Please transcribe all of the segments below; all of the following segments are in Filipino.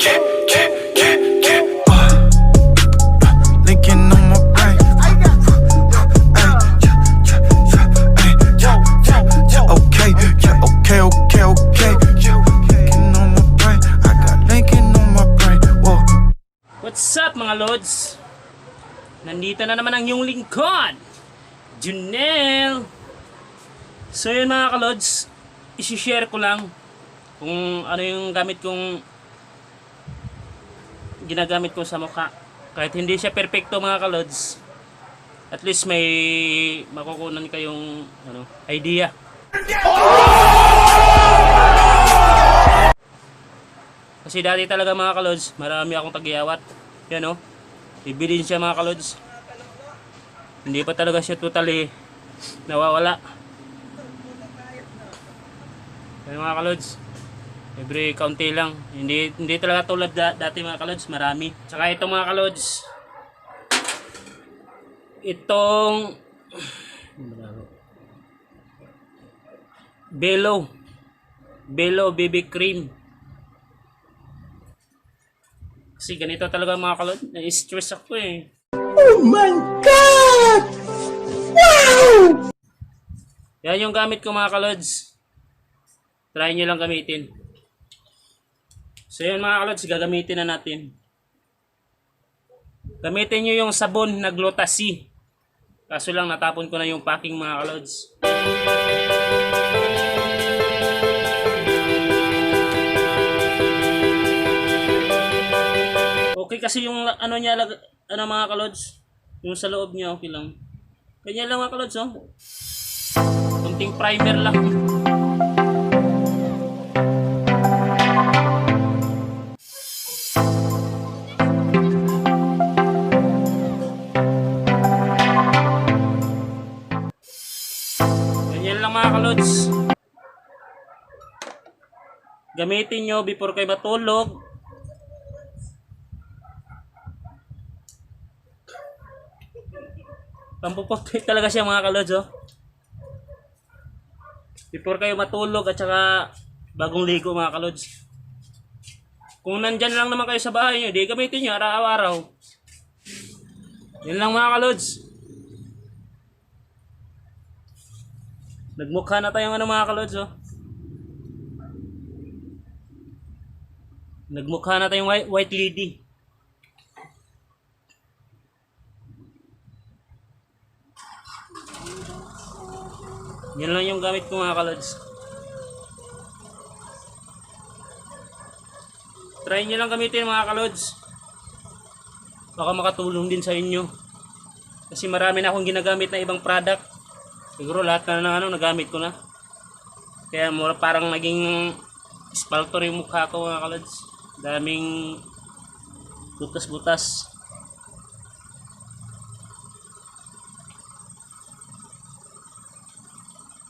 Linking on my brain. Okay, okay, okay, okay. Linking on my brain. I got linking on my brain. Whoa. What's up mga lods? Nandito na naman ang iyong lingkod, Junel. So yun mga kalods, isi-share ko lang kung ano yung ginagamit ko sa mukha. Kahit hindi siya perfecto mga kalods, at least may makukunan kayong idea. Kasi dati talaga mga kalods, marami akong tagyawat. Yan o, bibilin siya mga kalods. Hindi pa talaga siya totally nawawala. Yan mga kalods, every kaunti lang. Hindi talaga tulad dati mga kalods, marami. Tsaka ito mga kalods, itong Belo BB cream. Kasi ganito talaga mga kalod, na-stress ako eh. Oh my God! Wow! Yan yung gamit ko mga kalods. Try nyo lang gamitin. So yun mga kalods, gagamitin na natin. Gamitin nyo yung sabon na Gluta-C. Kaso lang natapon ko na yung packing mga kalods. Okay kasi yung niya mga kalods, yung sa loob niya okay lang. Ganyan lang mga kalods oh. Kunting primer lang. Ganyan lang mga kalods. Gamitin nyo before kayo matulog. Pampupukit talaga siya mga kalods oh. Before kayo matulog at saka bagong ligo mga kalods. Kung nandyan lang naman kayo sa bahay nyo, di gamitin nyo araw-araw. Yan lang mga kalods. Nagmukha na tayong mga kalods oh. Nagmukha na tayong white lady. Yan lang yung gamit ko mga kalods. Try nyo lang gamitin mga kalods. Baka makatulong din sa inyo. Kasi marami na akong ginagamit na ibang product. Siguro lahat na nagamit ko na. Kaya parang naging spaltor yung mukha ko mga kalods. Daming butas-butas.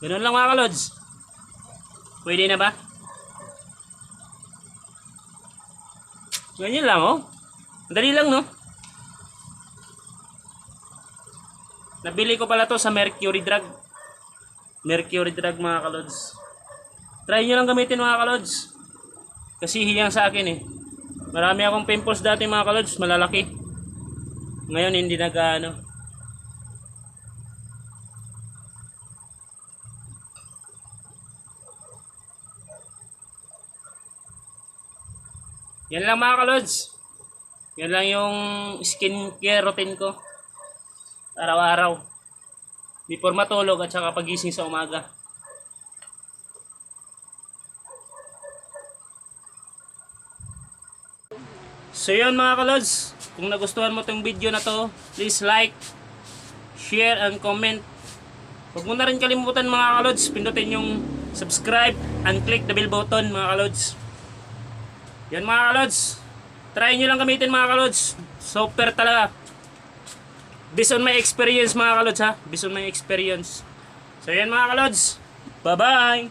Ganun lang mga kalods. Pwede na ba? Ganyan lang oh. Madali lang no. Nabili ko pala to sa Mercury Drug. Mercury Drug mga kalods. Try nyo lang gamitin mga kalods. Kasi hiyang sa akin eh. Marami akong pimples dati mga kalods, malalaki. Ngayon hindi nag-ano. Yan lang mga kalods. Yan lang yung skincare routine ko. Araw-araw. Before matulog at saka pagising sa umaga. So yun mga kalods. Kung nagustuhan mo itong video na to, please like, share, and comment. Huwag mo na rin kalimutan mga kalods, pindutin yung subscribe and click the bell button mga kalods. Yan mga kalods, try nyo lang gamitin mga kalods. Super talaga. Based on my experience mga kalods ha. Based on my experience. So yan mga kalods, bye bye.